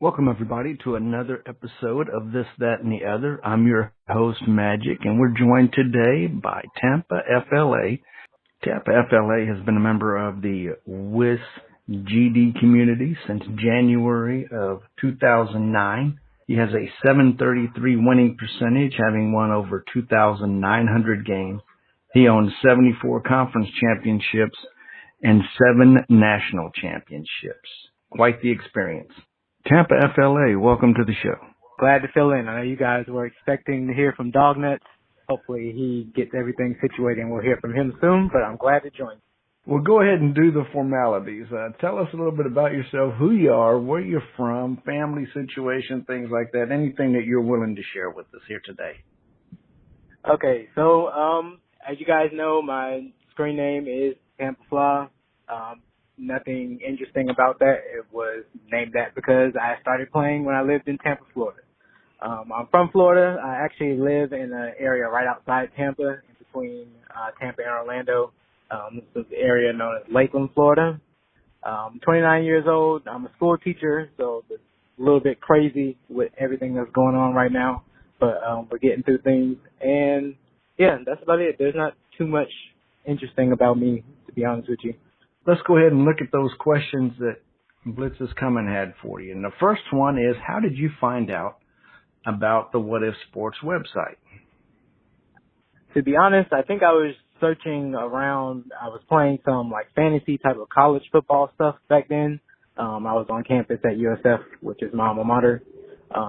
Welcome, everybody, to another episode of This, That, and the Other. I'm your host, Magic, and we're joined today by Tampa FLA. Tampa FLA has been a member of the WIS GD community since January of 2009. He has a 733 winning percentage, having won over 2,900 games. He owns 74 conference championships and 7 national championships. Quite the experience. Tampa FLA, welcome to the show. Glad to fill in. I know you guys were expecting to hear from Dognuts. Hopefully he gets everything situated and we'll hear from him soon, but I'm glad to join. Well, go ahead and do the formalities. Tell us a little bit about yourself, who you are, where you're from, family situation, things like that, anything that you're willing to share with us here today. Okay, so as you guys know, my screen name is Tampafla. Nothing interesting about that. It was named that because I started playing when I lived in Tampa, Florida. I'm from Florida. I actually live in an area right outside Tampa, in between Tampa and Orlando. This is the area known as Lakeland, Florida. I'm 29 years old. I'm a school teacher, so it's a little bit crazy with everything that's going on right now. But we're getting through things. And, yeah, that's about it. There's not too much interesting about me, to be honest with you. Let's go ahead and look at those questions that Blitz has come and had for you. And the first one is, how did you find out about the What If Sports website? To be honest, I think I was searching around. I was playing some like fantasy type of college football stuff back then. I was on campus at USF, which is my alma mater,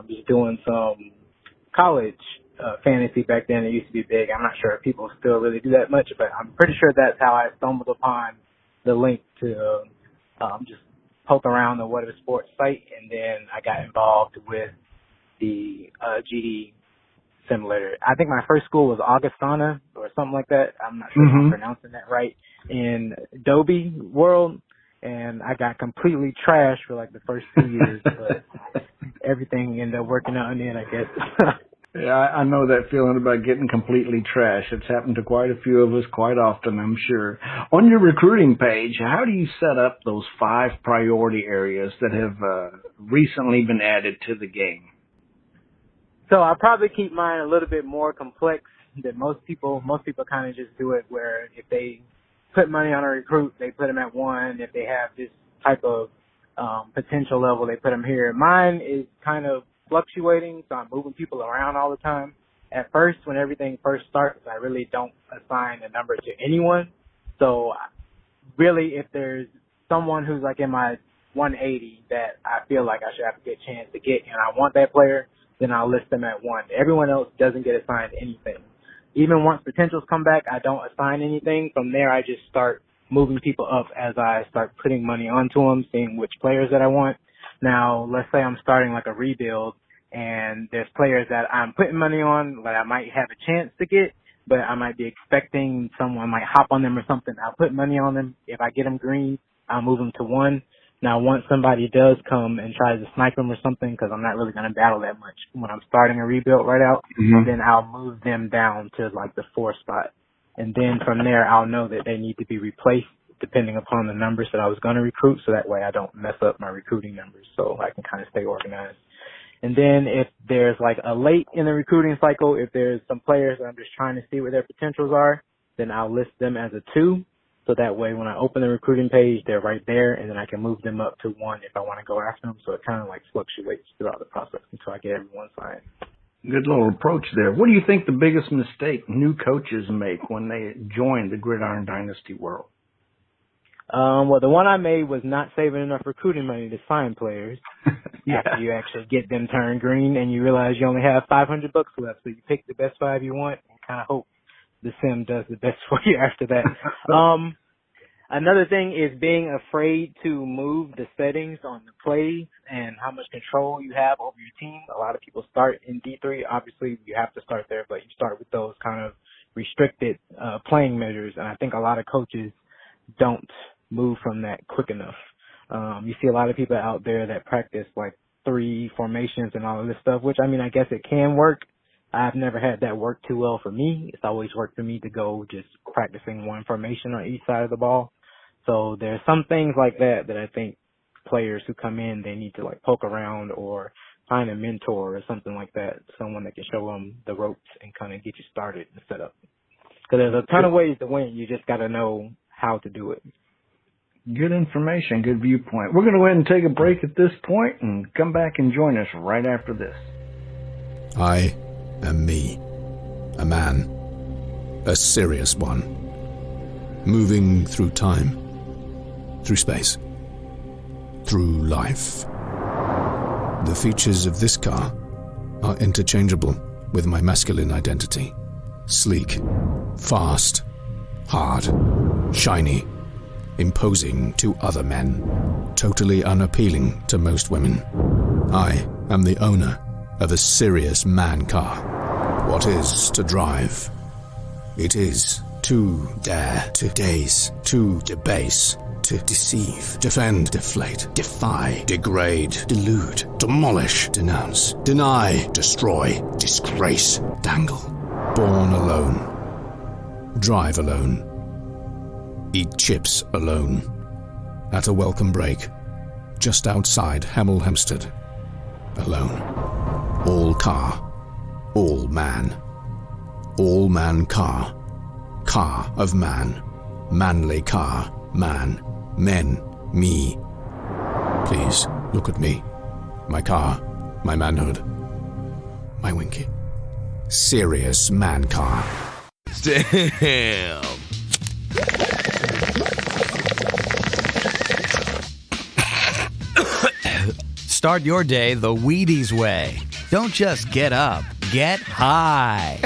just doing some college fantasy back then. It used to be big. I'm not sure if people still really do that much, but I'm pretty sure that's how I stumbled upon the link to just poke around the What If Sports site, and then I got involved with the GD simulator. I think my first school was Augustana or something like that. I'm not sure if I'm pronouncing that right, in Adobe World, and I got completely trashed for like the first 2 years, but everything ended up working out in the end, I guess. Yeah, I know that feeling about getting completely trashed. It's happened to quite a few of us quite often, I'm sure. On your recruiting page, how do you set up those 5 priority areas that have recently been added to the game? So I probably keep mine a little bit more complex than most people. Most people kind of just do it where if they put money on a recruit, they put them at 1. If they have this type of potential level, they put them here. Mine is kind of fluctuating, so I'm moving people around all the time. At first, when everything first starts, I really don't assign a number to anyone. So really, if there's someone who's like in my 180 that I feel like I should have a good chance to get and I want that player, then I'll list them at 1. Everyone else doesn't get assigned anything. Even once potentials come back, I don't assign anything. From there, I just start moving people up as I start putting money onto them, seeing which players that I want. Now, let's say I'm starting like a rebuild and there's players that I'm putting money on that I might have a chance to get, but I might be expecting someone might hop on them or something. I'll put money on them. If I get them green, I'll move them to 1. Now, once somebody does come and tries to snipe them or something, because I'm not really going to battle that much when I'm starting a rebuild right out, then I'll move them down to like the 4 spot. And then from there, I'll know that they need to be replaced depending upon the numbers that I was going to recruit, so that way I don't mess up my recruiting numbers, so I can kind of stay organized. And then if there's like a late in the recruiting cycle, if there's some players that I'm just trying to see what their potentials are, then I'll list them as a 2. So that way when I open the recruiting page, they're right there, and then I can move them up to 1 if I want to go after them. So it kind of like fluctuates throughout the process until I get everyone signed. Good little approach there. What do you think the biggest mistake new coaches make when they join the Gridiron Dynasty world? Well, the one I made was not saving enough recruiting money to sign players. Yeah. After you actually get them turned green and you realize you only have $500 left, so you pick the best 5 you want and kind of hope the sim does the best for you after that. Another thing is being afraid to move the settings on the plays and how much control you have over your team. A lot of people start in D3. Obviously, you have to start there, but you start with those kind of restricted playing measures, and I think a lot of coaches don't move from that quick enough. You see a lot of people out there that practice like 3 formations and all of this stuff, which, I mean, I guess it can work. I've never had that work too well for me. It's always worked for me to go just practicing 1 formation on each side of the ball. So there's some things like that that I think players who come in, they need to like poke around or find a mentor or something like that, someone that can show them the ropes and kind of get you started and set up. Because there's a ton of ways to win. You just got to know how to do it. Good information, good viewpoint. We're going to go ahead and take a break at this point and come back and join us right after this. I am me, a man, a serious one, moving through time, through space, through life. The features of this car are interchangeable with my masculine identity. Sleek, fast, hard, shiny, imposing to other men, totally unappealing to most women. I am the owner of a serious man car. What is to drive? It is to dare, to daze, to debase, to deceive, defend, deflate, defy, degrade, delude, demolish, denounce, deny, destroy, disgrace, dangle. Born alone. Drive alone. Eat chips alone. At a welcome break, just outside Hemel Hempstead. Alone. All car. All man. All man car. Car of man. Manly car. Man. Men. Me. Please, look at me. My car. My manhood. My Winky. Serious man car. Damn. Start your day the Wheaties way. Don't just get up, get high.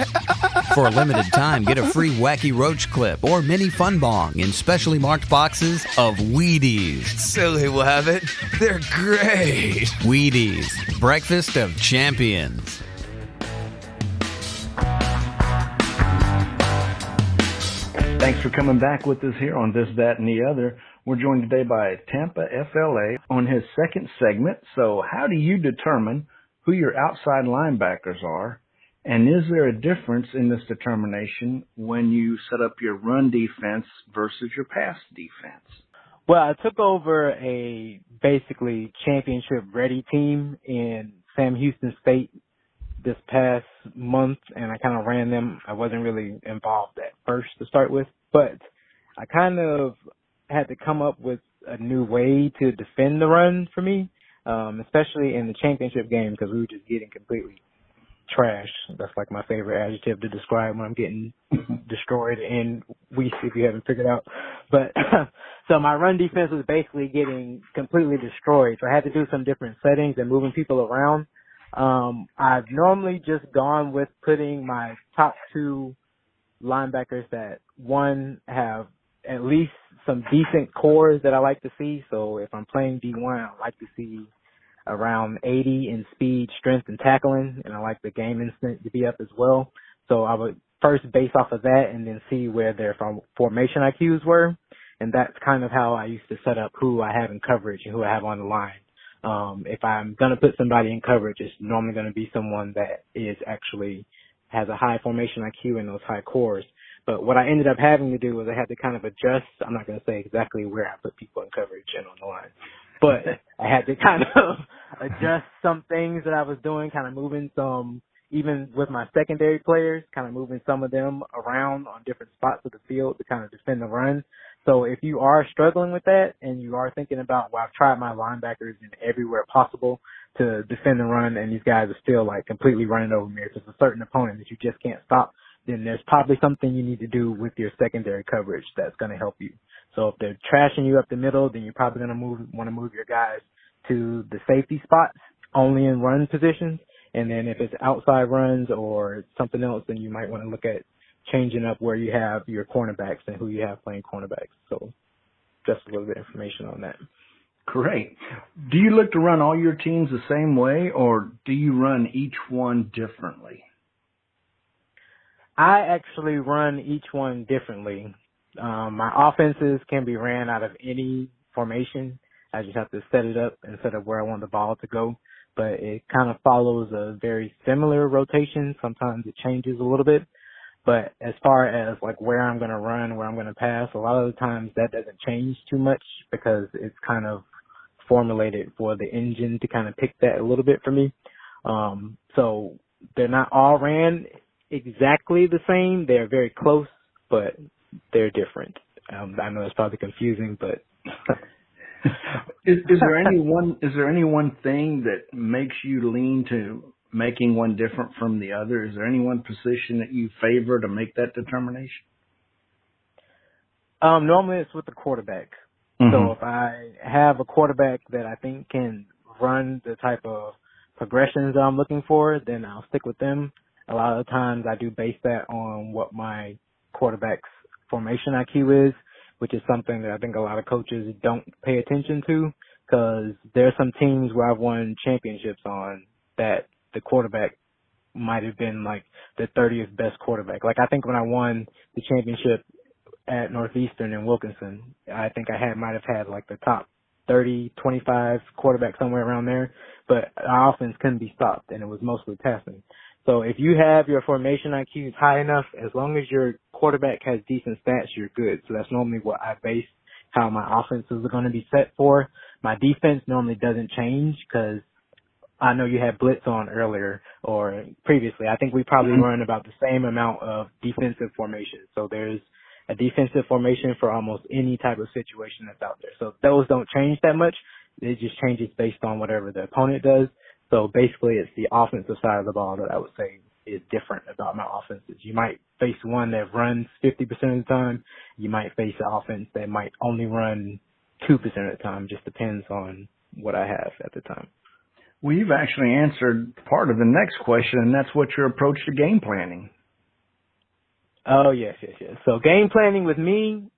For a limited time, get a free Wacky Roach Clip or Mini Fun Bong in specially marked boxes of Wheaties. Silly will have it. They're great. Wheaties, breakfast of champions. Thanks for coming back with us here on This, That, and the Other. We're joined today by Tampa FLA on his second segment. So how do you determine who your outside linebackers are? And is there a difference in this determination when you set up your run defense versus your pass defense? Well, I took over a basically championship-ready team in Sam Houston State this past month, and I kind of ran them. I wasn't really involved at first to start with, but I kind of had to come up with a new way to defend the run for me, especially in the championship game because we were just getting completely trashed. That's like my favorite adjective to describe when I'm getting destroyed in weeks, if you haven't figured out. But so my run defense was basically getting completely destroyed. So I had to do some different settings and moving people around. I've normally just gone with putting my top two linebackers that, one, have at least some decent cores that I like to see. So if I'm playing D1, I like to see around 80 in speed, strength, and tackling, and I like the game instinct to be up as well. So I would first base off of that and then see where their formation IQs were, and that's kind of how I used to set up who I have in coverage and who I have on the line. If I'm going to put somebody in coverage, it's normally going to be someone that is actually has a high formation IQ and those high cores. But what I ended up having to do was I had to kind of adjust. I'm not going to say exactly where I put people in coverage and on the line, but I had to kind of adjust some things that I was doing, kind of moving some, even with my secondary players, kind of moving some of them around on different spots of the field to kind of defend the run. So if you are struggling with that and you are thinking about, well, I've tried my linebackers in everywhere possible to defend the run and these guys are still like completely running over me, if it's a certain opponent that you just can't stop, then there's probably something you need to do with your secondary coverage that's going to help you. So if they're trashing you up the middle, then you're probably going to want to move your guys to the safety spots, only in run positions. And then if it's outside runs or something else, then you might want to look at changing up where you have your cornerbacks and who you have playing cornerbacks. So just a little bit of information on that. Great. Do you look to run all your teams the same way, or do you run each one differently? I actually run each one differently. My offenses can be ran out of any formation. I just have to set it up and set up where I want the ball to go. But it kind of follows a very similar rotation. Sometimes it changes a little bit. But as far as like where I'm going to run, where I'm going to pass, a lot of the times that doesn't change too much because it's kind of formulated for the engine to kind of pick that a little bit for me. So they're not all ran exactly the same. They're very close, but they're different. I know it's probably confusing, but is there any one thing that makes you lean to making one different from the other? Is there any one position that you favor to make that determination? Normally it's with the quarterback. So if I have a quarterback that I think can run the type of progressions that I'm looking for, then I'll stick with them. A lot of the times I do base that on what my quarterback's formation IQ is, which is something that I think a lot of coaches don't pay attention to, because there are some teams where I've won championships on that the quarterback might have been like the 30th best quarterback. Like I think when I won the championship at Northeastern in Wilkinson, I think I might have had like the top 30, 25 quarterback somewhere around there, but our offense couldn't be stopped and it was mostly passing. So if you have your formation IQ high enough, as long as your quarterback has decent stats, you're good. So that's normally what I base how my offenses are going to be set for. My defense normally doesn't change because I know you had blitz on earlier or previously. I think we probably run about the same amount of defensive formation. So there's a defensive formation for almost any type of situation that's out there. So those don't change that much. It just changes based on whatever the opponent does. So basically it's the offensive side of the ball that I would say is different about my offenses. You might face one that runs 50% of the time. You might face an offense that might only run 2% of the time. Just depends on what I have at the time. Well, you've actually answered part of the next question, and that's what your approach to game planning. Oh, yes. So game planning with me,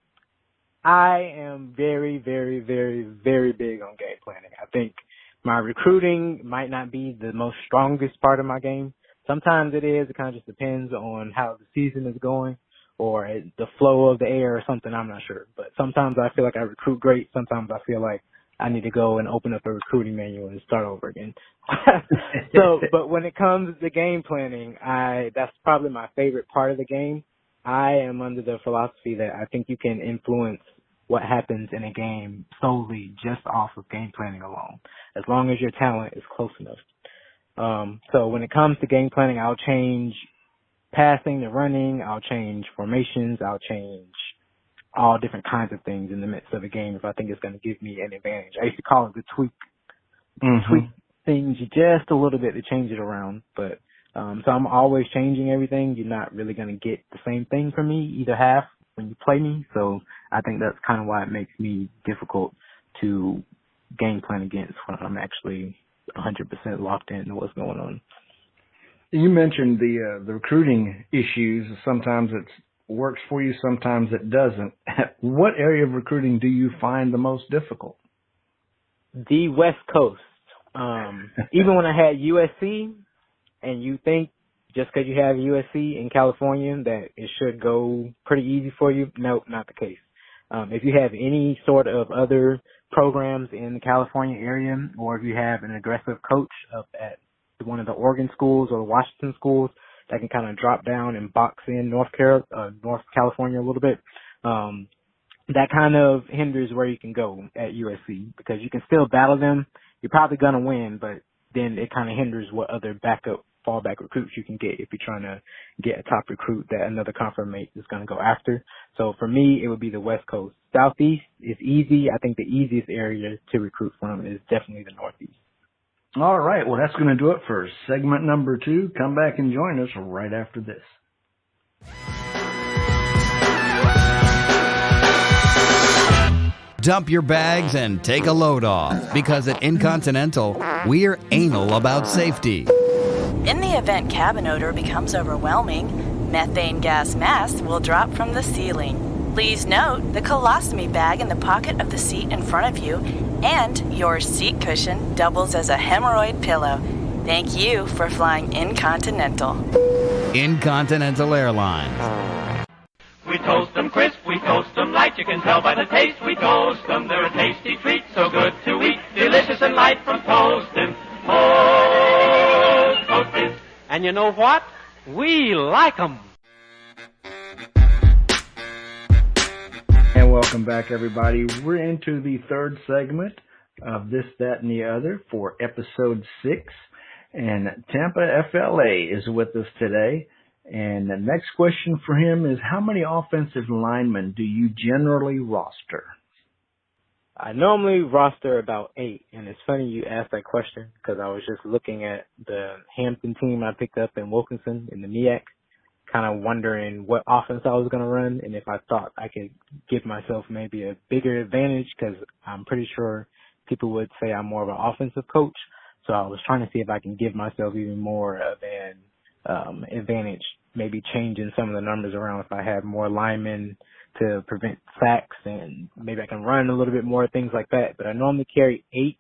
I am very, very, very, very big on game planning. I think my recruiting might not be the most strongest part of my game. Sometimes it is. It kind of just depends on how the season is going or the flow of the air or something. I'm not sure. But sometimes I feel like I recruit great. Sometimes I feel like I need to go and open up a recruiting manual and start over again. But when it comes to game planning, that's probably my favorite part of the game. I am under the philosophy that I think you can influence what happens in a game solely just off of game planning alone, as long as your talent is close enough. So when it comes to game planning, I'll change passing to running, I'll change formations, I'll change all different kinds of things in the midst of a game if I think it's going to give me an advantage. I used to call it the tweak things just a little bit to change it around, but so I'm always changing everything. You're not really going to get the same thing from me either half when you play me. So I think that's kind of why it makes me difficult to game plan against when I'm actually 100% locked into what's going on. You mentioned the recruiting issues. Sometimes it works for you, sometimes it doesn't. What area of recruiting do you find the most difficult? The West Coast. Even when I had USC, and you think just because you have USC in California that it should go pretty easy for you, nope, not the case. If you have any sort of other programs in the California area, or if you have an aggressive coach up at one of the Oregon schools or the Washington schools that can kind of drop down and box in North California a little bit, that kind of hinders where you can go at USC because you can still battle them. You're probably going to win, but then it kind of hinders what other fallback recruits you can get if you're trying to get a top recruit that another conference mate is going to go after. So for me, it would be the West Coast. Southeast is easy. I think the easiest area to recruit from is definitely the Northeast. All right. Well, that's going to do it for segment number 2. Come back and join us right after this. Dump your bags and take a load off, because at Incontinental, we're anal about safety. In the event cabin odor becomes overwhelming, methane gas masks will drop from the ceiling. Please note the colostomy bag in the pocket of the seat in front of you and your seat cushion doubles as a hemorrhoid pillow. Thank you for flying Incontinental. Incontinental Airlines. We toast them crisp, we toast them light, you can tell by the taste. We toast them, they're a tasty treat, so good to eat, delicious and light from toastin'. Toastin'. And you know what? We like 'em. And welcome back, everybody. We're into the third segment of This, That, and the Other for episode 6. And Tampa FLA is with us today. And the next question for him is, how many offensive linemen do you generally roster? I normally roster about 8, and it's funny you asked that question because I was just looking at the Hampton team I picked up in Wilkinson in the MEAC, kind of wondering what offense I was going to run and if I thought I could give myself maybe a bigger advantage, because I'm pretty sure people would say I'm more of an offensive coach. So I was trying to see if I can give myself even more of an advantage, maybe changing some of the numbers around if I had more linemen to prevent sacks, and maybe I can run a little bit more, things like that. But I normally carry 8.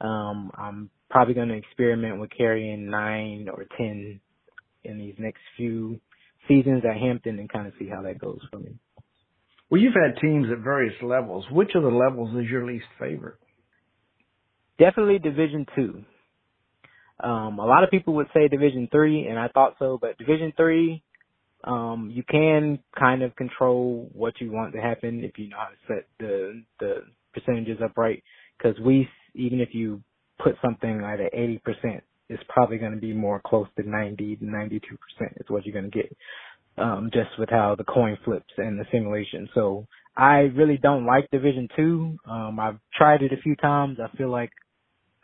I'm probably going to experiment with carrying 9 or 10 in these next few seasons at Hampton and kind of see how that goes for me. Well, you've had teams at various levels. Which of the levels is your least favorite? Definitely Division II. A lot of people would say Division III, and I thought so, but Division III, you can kind of control what you want to happen if you know how to set the percentages up right. Because even if you put something like at 80%, it's probably going to be more close to 90 to 92% is what you're going to get, just with how the coin flips and the simulation. So I really don't like Division II. I've tried it a few times. I feel like,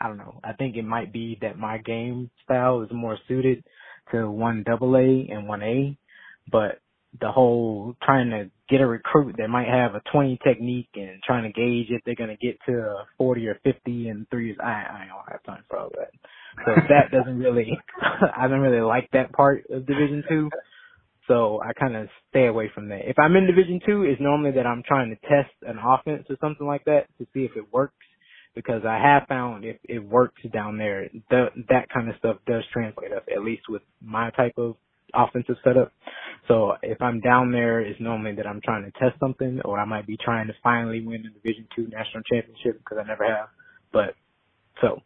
I don't know, I think it might be that my game style is more suited to 1AA and 1A, but the whole trying to get a recruit that might have a 20 technique and trying to gauge if they're going to get to a 40 or 50 in 3 years, I don't have time for all that. So that doesn't really, I don't really like that part of Division II. So I kind of stay away from that. If I'm in Division II, it's normally that I'm trying to test an offense or something like that to see if it works. Because I have found if it works down there, that kind of stuff does translate up, at least with my type of offensive setup. So if I'm down there, it's normally that I'm trying to test something, or I might be trying to finally win the Division II national championship, because I never have. But so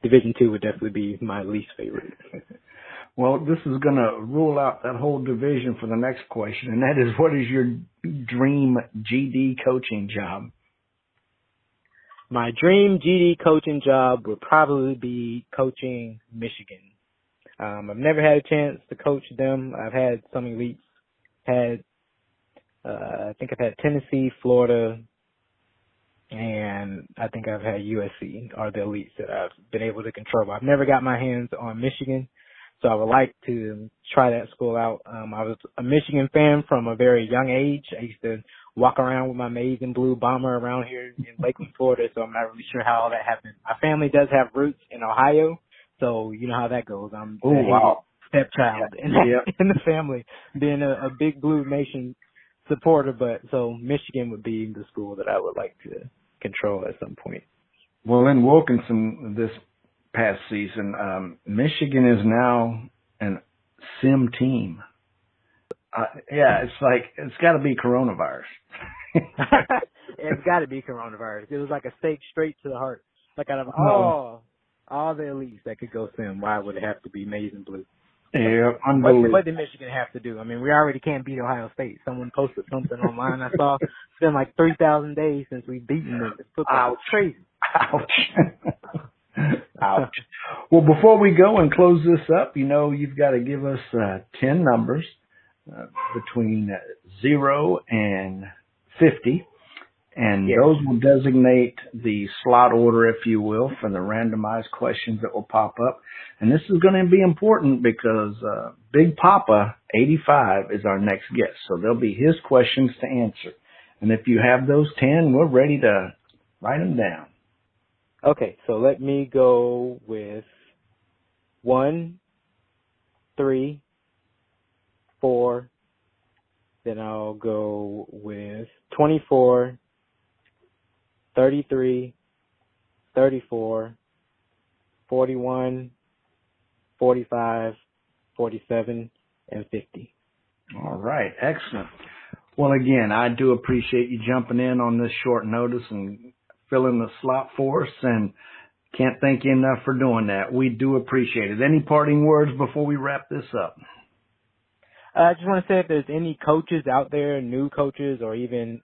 Division II would definitely be my least favorite. Well, this is going to rule out that whole division for the next question, and that is, what is your dream GD coaching job? My dream GD coaching job would probably be coaching Michigan. I've never had a chance to coach them. I've had some elites. I think I've had Tennessee, Florida, and I think I've had USC are the elites that I've been able to control. I've never got my hands on Michigan, so I would like to try that school out. I was a Michigan fan from a very young age. I used to walk around with my maize and blue bomber around here in Lakeland, Florida, so I'm not really sure how all that happened. My family does have roots in Ohio, so you know how that goes. I'm a stepchild in the family, being a big Blue Nation supporter, but so Michigan would be the school that I would like to control at some point. Well, in Wilkinson this past season, Michigan is now an sim team. It's like, it's got to be coronavirus. It's got to be coronavirus. It was like a stake straight to the heart. Like out of all the elites that could go sim, why would it have to be maize and blue? Yeah, unbelievable. What did Michigan have to do? I mean, we already can't beat Ohio State. Someone posted something online I saw. It's been like 3,000 days since we've beaten them. It's football. It's crazy. Ouch. Ouch. Well, before we go and close this up, you've got to give us 10 numbers between 0 and 50. And those will designate the slot order, if you will, for the randomized questions that will pop up. And this is going to be important because Big Papa, 85, is our next guest. So there'll be his questions to answer. And if you have those 10, we're ready to write them down. Okay, so let me go with 1, 3, 4. Then I'll go with 24, 33, 34, 41, 45, 47, and 50. All right. Excellent. Well, again, I do appreciate you jumping in on this short notice and filling the slot for us, and can't thank you enough for doing that. We do appreciate it. Any parting words before we wrap this up? I just want to say, if there's any coaches out there, new coaches or even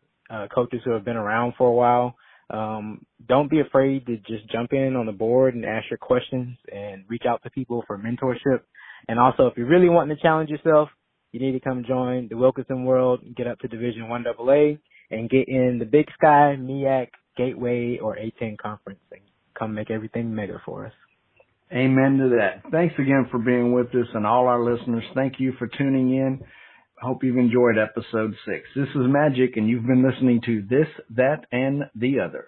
coaches who have been around for a while, Don't be afraid to just jump in on the board and ask your questions and reach out to people for mentorship. And also, if you're really wanting to challenge yourself, you need to come join the Wilkinson World, get up to Division 1AA, and get in the Big Sky, MEAC, Gateway, or A10 conference, and come make everything mega for us. Amen to that. Thanks again for being with us, and all our listeners, thank you for tuning in. I hope you've enjoyed episode 6. This is Magic, and you've been listening to This, That, and the Other.